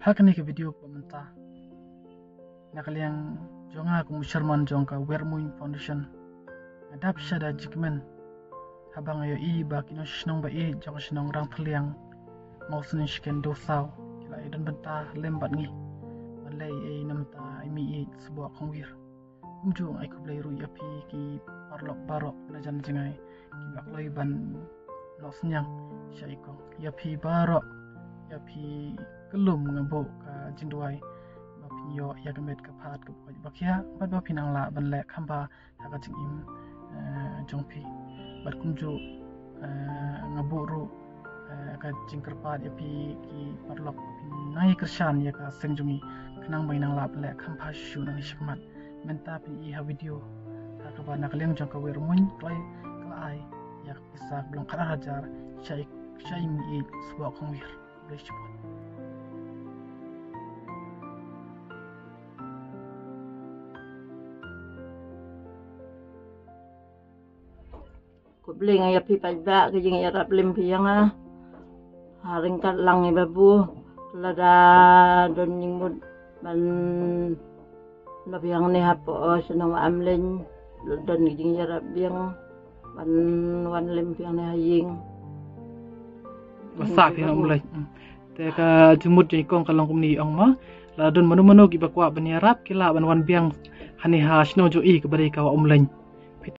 Hakani ke video pementa. Nakaliang jonga aku Sherman jongka Wermuin Foundation. Adap syada jikmen. Habang ayo ba kino shnong ba jong shnong rang thliang. Mausun shiken dosau. Kila idan benta lembat ngi. Malay namta imi sebuah kongwir. Umjung ai kublai ru api ki parlok barok najan jengai. Ki bakloi ban nosnyang syaikong. Yapi barok. Yapi kelum ngabo ka jinduai bapin yo ya gamet ka phat ka poj bakia bat bapin ang la ban lek khamba ka jing im jongpi bat kumju ngabo ru ka jingker pat ya pi ki parlok pin nai kersan ya ka sengjungi kenang bai nang la ban lek khamba shu nang shikmat menta pin ha video ka ba nak leng jong ka wer mun klai klai ya bisa belum kada hajar syai mi sebuah kongwir boleh coba. Kubling ay api pajba kajing yarap limpiang haring kat lang ibabu lada doning mud ban labiang ni hapo senang amlen don kajing yarap biang ban wan limpiang ni haying Masak yang mulai. Teka jumut jadi kong kalong kumni ong ma la don manu-manu ki bakwa ban yarap kila ban wan biang hani ha sno jo i ke bari ka omlen